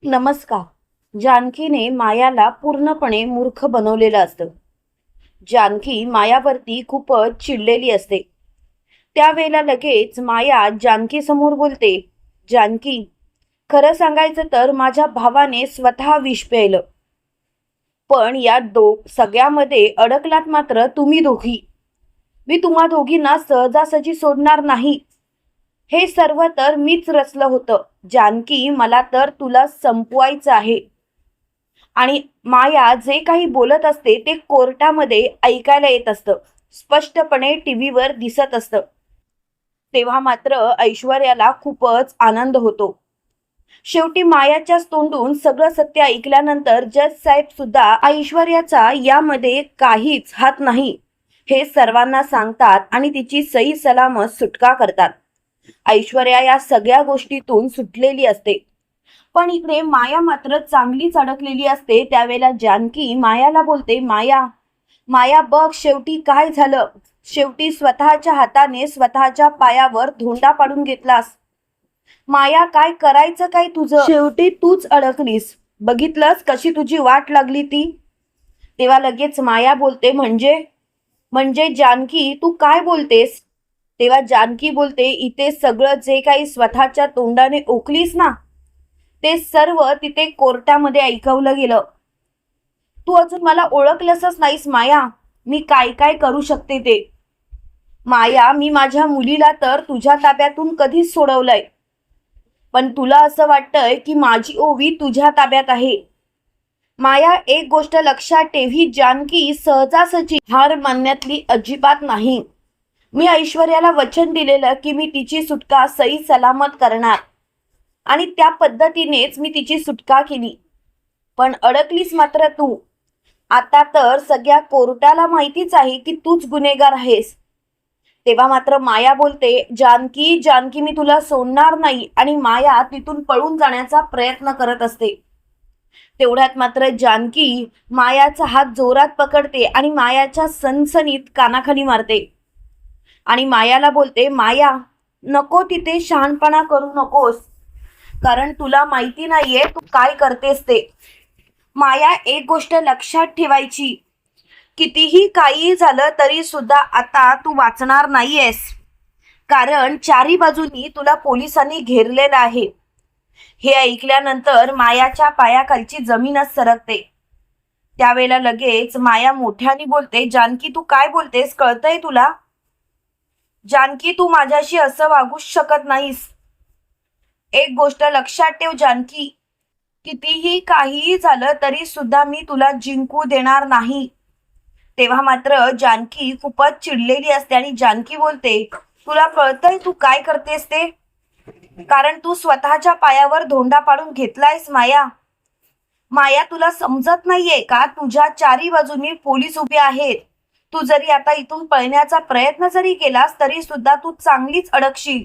नमस्कार. जानकीने मायाला पूर्णपणे मूर्ख बनवलेलं असतं. जानकी मायावरती खूपच चिडलेली असते. त्यावेळेला लगेच माया जानकी समोर बोलते, जानकी, खरं सांगायचं तर माझ्या भावाने स्वतः विष प्यायलं. पण या सगळ्यामध्ये अडकलात मात्र तुम्ही दोघी. मी तुम्हा दोघींना सहजासहजी सोडणार नाही. हे सर्व तर मीच रचलं होतं. जानकी, मला तर तुला संपवायचं आहे. आणि माया जे काही बोलत असते ते कोर्टामध्ये ऐकायला येत असतं, स्पष्टपणे टीव्हीवर दिसत असतं. तेव्हा मात्र ऐश्वर्याला खूपच आनंद होतो. शेवटी मायाच्याच तोंडून सगळं सत्य ऐकल्यानंतर जज साहेब सुद्धा ऐश्वर्याचा यामध्ये काहीच हात नाही हे सर्वांना सांगतात आणि तिची सही सलामत सुटका करतात. ऐश्वर्या या सगळ्या गोष्टीतून सुटलेली असते. पण इकडे माया मात्र चांगलीच अडकलेली असते. त्यावेळेला जानकी मायाला बोलते, माया, माया बघ शेवटी काय झालं. शेवटी स्वतःच्या हाताने स्वतःच्या पायावर धोंडा पाडून घेतलास. माया, काय करायचं काय तुझं. शेवटी तूच अडकलीस. बघितलंस कशी तुझी वाट लागली ती. तेव्हा लगेच माया बोलते, म्हणजे म्हणजे जानकी तू काय बोलतेस. तेव्हा जानकी बोलते, इथे सगळं जे काही स्वतःच्या तोंडाने ओकलीस ना, ते सर्व तिथे कोर्टामध्ये ऐकवलं गेलं. तू अजून मला ओळखलंसच नाहीस माया, मी काय काय करू शकते ते. माया, मी माझ्या मुलीला तर तुझ्या ताब्यातून कधीच सोडवलंय, पण तुला असं वाटतंय की माझी ओवी तुझ्या ताब्यात आहे. माया, एक गोष्ट लक्षात ठेव, ही जानकी सहजासहजी हार मानण्यातली अजिबात नाही. मी ऐश्वर्याला वचन दिलेलं की मी तिची सुटका सही सलामत करणार आणि त्या पद्धतीनेच मी तिची सुटका केली. पण अडकलीस मात्र तू. आता तर सगळ्या कोर्टाला माहितीच आहे की तूच गुन्हेगार आहेस. तेव्हा मात्र माया बोलते, जानकी, जानकी, मी तुला सोडणार नाही. आणि माया तिथून पळून जाण्याचा प्रयत्न करत असते. तेवढ्यात मात्र जानकी मायाचा हात जोरात पकडते आणि मायाच्या सनसनीत कानाखाली मारते आणि मायाला बोलते, माया, नको तिथे शहाणपणा करू नकोस, कारण तुला माहिती नाहीये तू काय करतेस ते. माया, एक गोष्ट लक्षात ठेवायची, कितीही काही झालं तरी सुद्धा आता तू वाचणार नाहीयेस, कारण चारी बाजूनी तुला पोलिसांनी घेरलेलं आहे. हे ऐकल्यानंतर मायाच्या पायाखालची जमीनच सरकते. त्यावेळेला लगेच माया मोठ्याने बोलते, जानकी तू काय बोलतेस, कळतंय तुला. जानकी, तू माझ्याशी असं वागूच शकत नाहीस. एक गोष्ट लक्षात ठेव जानकी, कितीही काही झालं तरी सुद्धा मी तुला जिंकू देणार नाही. तेव्हा मात्र जानकी खूपच चिडलेली असते आणि जानकी बोलते, तुला कळतंय तू काय करतेस ते, कारण तू स्वतःच्या पायावर धोंडा पाडून घेतलायस. माया, माया, तुला समजत नाहीये का, तुझ्या चारी बाजूनी पोलीस उभे आहेत. तू जरी आता इथून पळण्याचा प्रयत्न जरी केलास तरी सुद्धा तू चांगलीच अडकशील.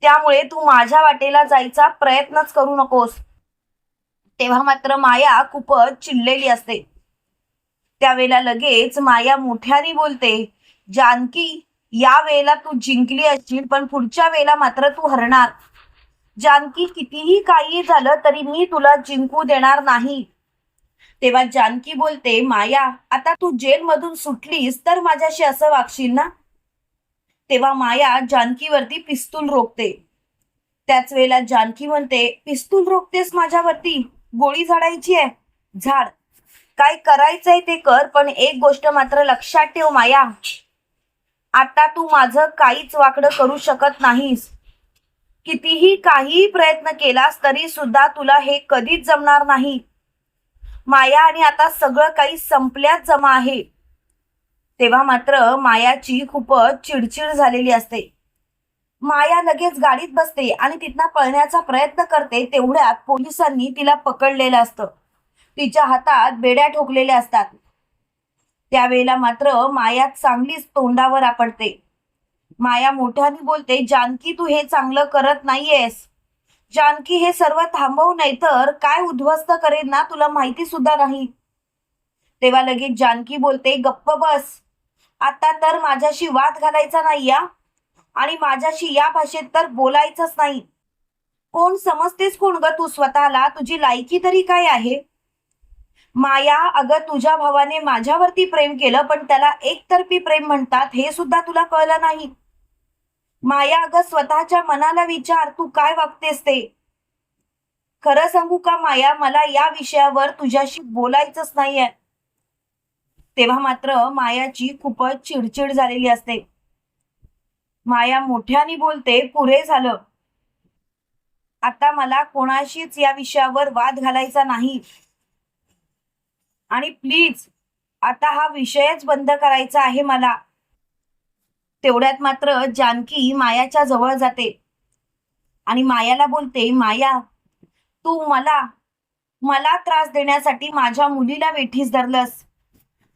त्यामुळे तू माझ्या वाटेला जायचा प्रयत्नच करू नकोस. तेव्हा मात्र माया खूपच चिडलेली असते. त्यावेळेला लगेच माया मोठ्याने बोलते, जानकी, या वेळेला तू जिंकली असशील पण पुढच्या वेळेला मात्र तू हरणार. जानकी, कितीही काही झालं तरी मी तुला जिंकू देणार नाही. तेव्हा जानकी बोलते, माया, आता तू जेलमधून सुटलीस तर माझ्याशी असं वागशील ना. तेव्हा माया जानकीवरती पिस्तूल रोखते. त्याच वेळेला जानकी म्हणते, पिस्तूल रोखतेस माझ्यावरती, गोळी झाडायची आहे, झाड, काय करायचंय ते कर, पण एक गोष्ट मात्र लक्षात ठेव माया, आता तू माझं काहीच वाकडं करू शकत नाहीस. कितीही काही प्रयत्न केलास तरी सुद्धा तुला हे कधीच जमणार नाही माया, आणि आता सगळं काही संपल्याच जमा आहे. तेव्हा मात्र मायाची खूपच चिडचिड झालेली असते. माया लगेच गाडीत बसते आणि तिथनं पळण्याचा प्रयत्न करते. तेवढ्यात पोलिसांनी तिला पकडलेलं असतं. तिच्या हातात बेड्या ठोकलेल्या असतात. त्यावेळेला मात्र माया चांगलीच तोंडावर आपटते. माया मोठ्याने बोलते, जानकी, तू हे चांगलं करत नाहीयेस. जानकी, हे सर्व थांबवू नाही तर काय उद्ध्वस्त करेल ना तुला माहिती सुद्धा नाही. तेव्हा लगेच जानकी बोलते, गप्प बस, आता तर माझ्याशी वाद घालायचा नाही या, आणि माझ्याशी या भाषेत तर बोलायचंच नाही. कोण समजतेस कोण ग तू स्वतःला? तुझी लायकी तरी काय आहे? माया, अगं तुझ्या भावाने माझ्यावरती प्रेम केलं, पण त्याला एकतर्फी प्रेम म्हणतात हे सुद्धा तुला कळलं नाही. माया, अगं स्वतःच्या मनाला विचार, तू काय वागतेस ते. खरं सांगू का माया, मला या विषयावर तुझ्याशी बोलायचंच नाहीये. तेव्हा मात्र मायाची खूपच चिडचिड झालेली असते. माया मोठ्याने बोलते, पुरे झालं. आता मला कोणाशीच या विषयावर वाद घालायचा नाही. आणि प्लीज आता हा विषयच बंद करायचा आहे मला. तेवढ्यात मात्र जानकी मायाच्या जवळ जाते आणि मायाला बोलते, माया, तू मला मला त्रास देण्यासाठी माझ्या मुलीला वेठीस धरलंस.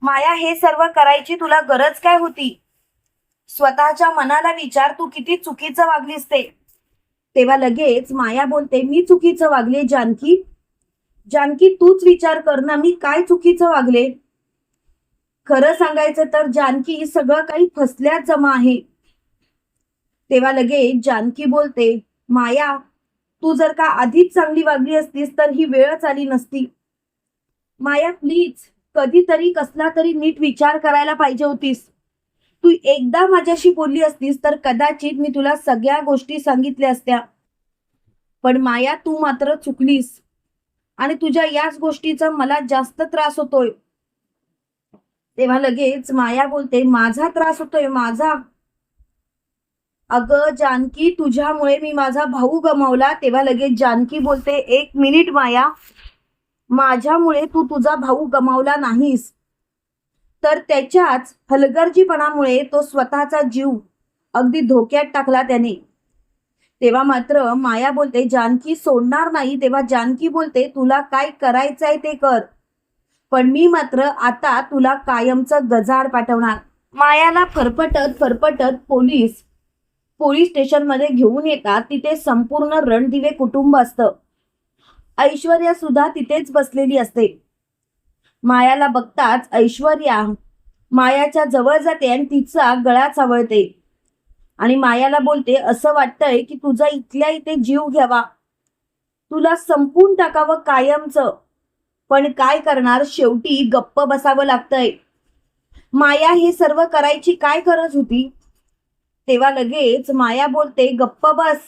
माया, हे सर्व करायची तुला गरज काय होती? स्वतःच्या मनाला विचार, तू किती चुकीचं वागलीस ते. तेव्हा लगेच माया बोलते, मी चुकीचं वागले जानकी? जानकी, तूच विचार कर ना, मी काय चुकीचं वागले? खरं सांगायचं तर जानकी, सगळं काही फसल्यात जमा आहे. तेव्हा लगेच जानकी बोलते, माया, तू जर का आधीच चांगली वागली असतीस तर ही वेळच आली नसती. माया प्लीज, कधीतरी कसला तरी नीट विचार करायला पाहिजे होतीस. तू एकदा माझ्याशी बोलली असतीस तर कदाचित मी तुला सगळ्या गोष्टी सांगितल्या असत्या. पण माया, तू मात्र चुकलीस आणि तुझ्या याच गोष्टीचा मला जास्त त्रास होतोय. तेव्हा लगेच माया बोलते, माझा त्रास होतोय? माझा? अगं जानकी, तुझ्यामुळे मी माझा भाऊ गमावला. तेव्हा लगेच जानकी बोलते, एक मिनिट माया, माझ्यामुळे तू तुझा भाऊ गमावला नाहीस, तर त्याच्याच हलगर्जीपणामुळे तो स्वतःचा जीव अगदी धोक्यात टाकला त्याने. तेव्हा मात्र माया बोलते, जानकी सोडणार नाही. तेव्हा जानकी बोलते, तुला काय करायचंय ते कर, पण मी मात्र आता तुला कायमचं गजाड पाठवणार. मायाला फरफटत फरफटत पोलीस स्टेशनमध्ये घेऊन येतात. तिथे संपूर्ण रणदिवे कुटुंब असतं. ऐश्वर्या सुद्धा तिथेच बसलेली असते. मायाला बघताच ऐश्वर्या मायाच्या जवळ जाते आणि तिचा गळा चावळते आणि मायाला बोलते, असं वाटतंय की तुझा इथल्या इथे जीव घ्यावा, तुला संपून टाकावं कायमचं, पण काय करणार, शेवटी गप्प बसावं लागतंय. माया, हे सर्व करायची काय गरज होती? तेव्हा लगेच माया बोलते, गप्प बस.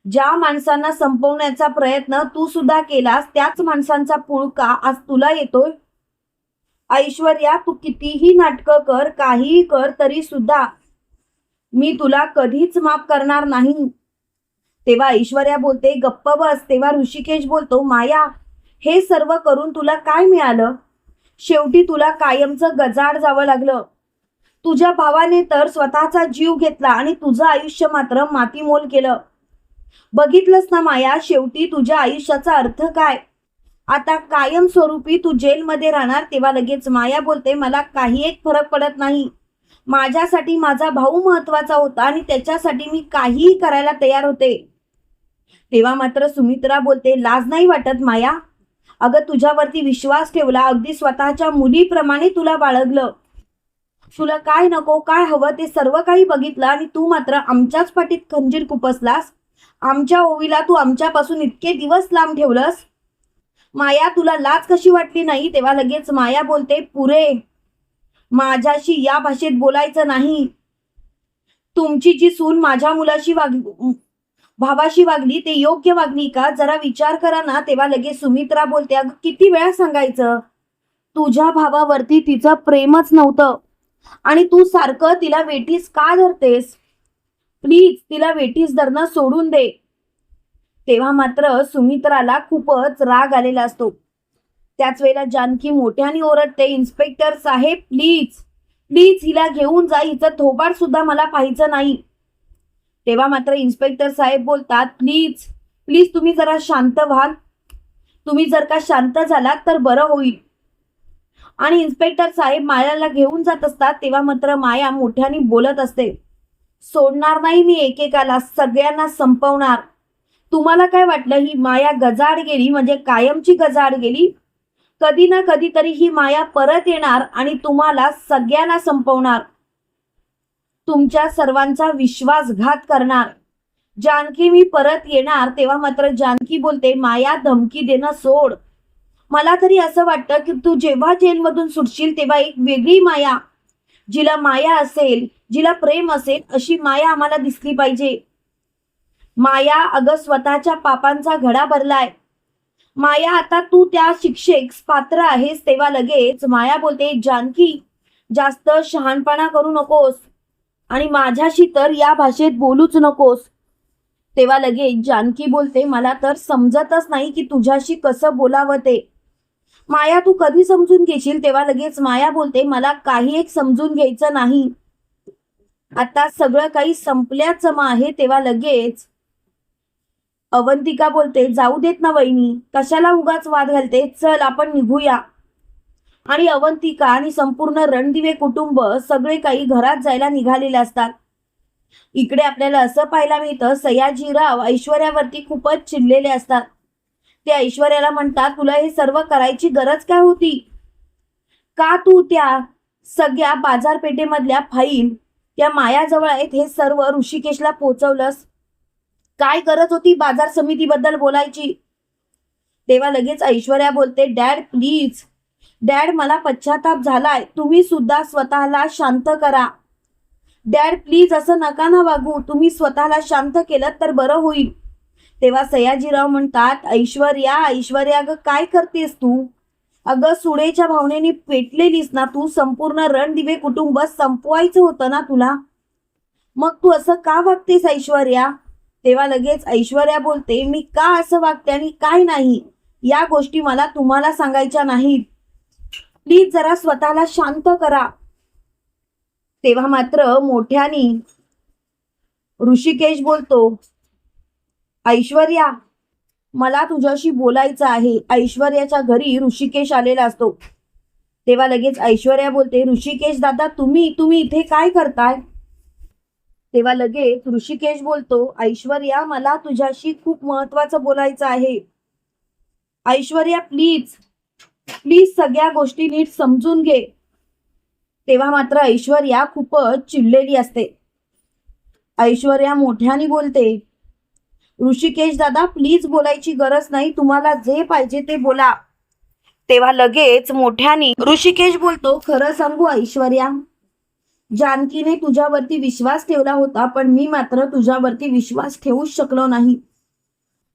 ज्या माणसांना संपवण्याचा प्रयत्न तू सुद्धा केलास, त्याच माणसांचा पुळका आज तुला येतोय. ऐश्वर्या, तू कितीही नाटकं कर, काहीही कर, तरी सुद्धा मी तुला कधीच माफ करणार नाही. तेव्हा ऐश्वर्या बोलते, गप्प बस. तेव्हा ऋषिकेश बोलतो, माया, हे सर्व करून तुला काय मिळालं? शेवटी तुला कायमचं गजाड जावं लागलं. तुझ्या भावाने तर स्वतःचा जीव घेतला आणि तुझं आयुष्य मात्र मातीमोल केलं. बघितलंस ना माया, शेवटी तुझ्या आयुष्याचा अर्थ काय? आता कायमस्वरूपी तू जेलमध्ये राहणार. तेव्हा लगेच माया बोलते, मला काही एक फरक पडत नाही. माझ्यासाठी माझा भाऊ महत्वाचा होता आणि त्याच्यासाठी मी काहीही करायला तयार होते. तेव्हा मात्र सुमित्रा बोलते, लाज नाही वाटत माया? अगं तुझ्यावरती विश्वास ठेवला, अगदी स्वतःच्या मुलीप्रमाणे तुला बाळगलं. तुला काय नको, काय हवं ते सर्व काही बघितलं आणि तू मात्र आमच्याच पाठीत खंजीर खुपसलास. आमच्या ओवीला तू आमच्यापासून इतके दिवस लांब ठेवलंस. माया, तुला लाज कशी वाटली नाही? तेव्हा लगेच माया बोलते, पुरे, माझ्याशी या भाषेत बोलायचं नाही. तुमची जी सून माझ्या भावाशी वागली ते योग्य वागली का? जरा विचार करा ना. तेव्हा लगेच सुमित्रा बोलते, अगं किती वेळा सांगायचं, तुझ्या भावावरती तिचं प्रेमच नव्हतं आणि तू सारखं तिला वेठीस का धरतेस? प्लीज तिला वेठीस धरणं सोडून दे. तेव्हा मात्र सुमित्राला खूपच राग आलेला असतो. त्याच वेळेला जानकी मोठ्याने ओरडते, इन्स्पेक्टर साहेब, प्लीज प्लीज हिला घेऊन जा, हिचं थोबाड सुद्धा मला पाहायचं नाही. तेव्हा मात्र इन्स्पेक्टर साहेब बोलतात, प्लीज प्लीज तुम्ही जरा शांत व्हाल. तुम्ही जर का शांत झालात तर बरं होईल. आणि इन्स्पेक्टर साहेब मायाला घेऊन जात असतात. तेव्हा मात्र माया मोठ्याने बोलत असते, सोडणार नाही मी एकेकाला, सगळ्यांना संपवणार. तुम्हाला काय वाटलं ही माया गजाड गेली म्हणजे कायमची गजाड गेली? कधी ना कधीतरी ही माया परत येणार आणि तुम्हाला सगळ्यांना संपवणार, तुमच्या सर्वांचा विश्वासघात करणार. जानकी मी परत येणार. तेव्हा मात्र जानकी बोलते माया धमकी देणं सोड. मला तरी असं वाटतं की तू जेव्हा जेलमधून सुटशील तेव्हा एक वेगळी माया, जिला माया असेल, जिला प्रेम असेल, अशी माया आम्हाला दिसली पाहिजे. माया अगं स्वतःच्या पापांचा घडा भरलाय. माया आता तू त्या शिक्षेस पात्र आहेस. तेव्हा लगेच माया बोलते जानकी जास्त शहाणपणा करू नकोस आणि माझ्याशी तर या भाषेत बोलूच नकोस. तेव्हा लगेच जानकी बोलते मला तर समजतच नाही की तुझ्याशी कसं बोलावं ते. माया तू कधी समजून घेशील. तेव्हा लगेच माया बोलते मला काही एक समजून घ्यायचं नाही. आता सगळं काही संपल्याच आहे. तेव्हा लगेच अवंतिका बोलते जाऊ देत ना वहिनी, कशाला उगाच वाद घालते, चल आपण निघूया. आणि अवंतिका आणि संपूर्ण रणदिवे कुटुंब सगळे काही घरात जायला निघालेले असतात. इकडे आपल्याला असं पाहायला मिळतं सयाजीराव ऐश्वर्यावरती खूपच चिडलेले असतात. ते ऐश्वर्याला म्हणतात तुला हे सर्व करायची गरज काय होती. का तू त्या सगळ्या बाजारपेठेमधल्या फाईल त्या मायाजवळ आहेत हे सर्व ऋषिकेशला पोहोचवलंस. काय गरज होती बाजार समितीबद्दल बोलायची. तेव्हा लगेच ऐश्वर्या बोलते डॅड प्लीज, डॅड मला पश्चाताप झालाय, तुम्ही सुद्धा स्वतःला शांत करा. डॅड प्लीज असं नका ना वागू, तुम्ही स्वतःला शांत केलं तर बरं होईल. तेव्हा सयाजीराव म्हणतात ऐश्वर्या ऐश्वर्या अगं काय करतेस तू. अगं सुडेच्या भावनेने पेटलेलीस ना तू. संपूर्ण रणदिवे कुटुंब संपवायचं होतं ना तुला. मग तू असं का वागतेस ऐश्वर्या. तेव्हा लगेच ऐश्वर्या बोलते मी का असं वागते आणि काय नाही या गोष्टी मला तुम्हाला सांगायच्या नाहीत. प्लीज जरा स्वतःला शांत करा. तेव्हा मात्र मोठ्यानी ऋषिकेश बोलतो ऐश्वर्या मला तुझ्याशी बोलायचं आहे. ऐश्वर्याच्या घरी ऋषिकेश आलेला असतो. तेव्हा लगेच ऐश्वर्या बोलते ऋषिकेश दादा तुम्ही इथे काय करताय. तेव्हा लगेच ऋषिकेश बोलतो ऐश्वर्या मला तुझ्याशी खूप महत्वाचं बोलायचं आहे. ऐश्वर्या प्लीज प्लीज सगळ्या गोष्टी नीट समजून घे. तेव्हा मात्र ऐश्वर्या खूपच चिडलेली असते. ऐश्वर्या मोठ्याने बोलते ऋषिकेश दादा प्लीज बोलायची गरज नाही, तुम्हाला जे पाहिजे ते बोला. तेव्हा लगेच मोठ्याने ऋषिकेश बोलतो खरं सांगू ऐश्वर्या, जानकीने तुझ्यावरती विश्वास ठेवला होता पण मी मात्र तुझ्यावरती विश्वास ठेवूच शकलो नाही.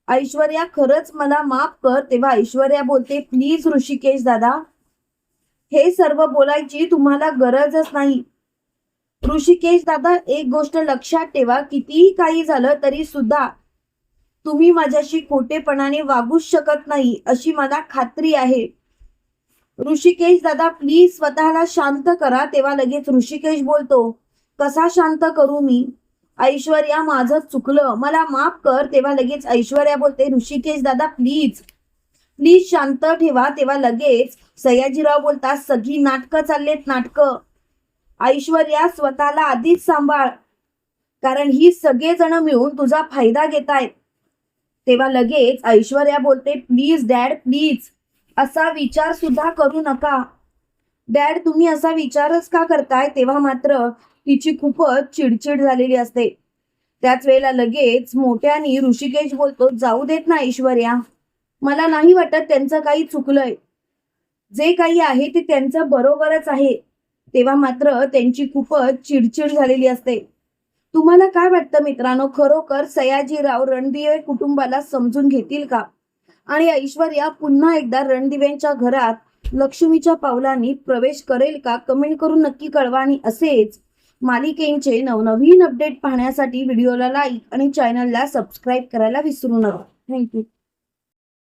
ऐश्वर्या खरंच मला माफ कर. तेव्हा ऐश्वर्या बोलते प्लीज ऋषिकेश दादा हे सर्व बोलायची तुम्हाला गरजच नाही. ऋषिकेश दादा एक गोष्ट लक्षात ठेवा कितीही काही झालं तरी सुद्धा तुम्ही माझ्याशी खोटेपणाने वागूच शकत नाही अशी मला खात्री आहे. ऋषिकेश दादा प्लीज स्वतःला शांत करा. तेव्हा लगेच ऋषिकेश बोलतो कसा शांत करू मी. ऐश्वर्या माझं चुकलं मला माफ कर. तेव्हा लगेच ऐश्वर्या बोलते ऋषिकेश दादा प्लीज प्लीज शांत ठेवा. तेव्हा लगेच सयाजीराव बोलतात सगळी नाटकं चाललेत नाटकं. ऐश्वर्या स्वतःला आधीच सांभाळ कारण ही सगळेजण मिळून तुझा फायदा घेतायत. तेव्हा लगेच ऐश्वर्या बोलते प्लीज डॅड प्लीज असा विचार सुद्धा करू नका. डॅड तुम्ही असा विचारच का करताय. तेव्हा मात्र तिची खूपच चिडचिड झालेली असते. त्याच वेळेला लगेच मोठ्याने ऋषिकेश बोलतो जाऊ देत ना ऐश्वर्या, मला नाही वाटत त्यांचं काही चुकलंय. जे काही आहे ते त्यांचं बरोबरच आहे. तेव्हा मात्र त्यांची खूपच चिडचिड झालेली असते. तुम्हाला काय वाटतं मित्रांनो, खरोखर सयाजीराव रणदिवे कुटुंबाला समजून घेतील का आणि ऐश्वर्या पुन्हा एकदा रणदिवेंच्या घरात लक्ष्मीच्या पावलांनी प्रवेश करेल का. कमेंट करून नक्की कळवा. आणि असेच मालिकेचे नवनवीन अपडेट पाहण्यासाठी व्हिडिओला लाईक आणि चॅनलला सबस्क्राईब करायला विसरू नका. थँक्यू.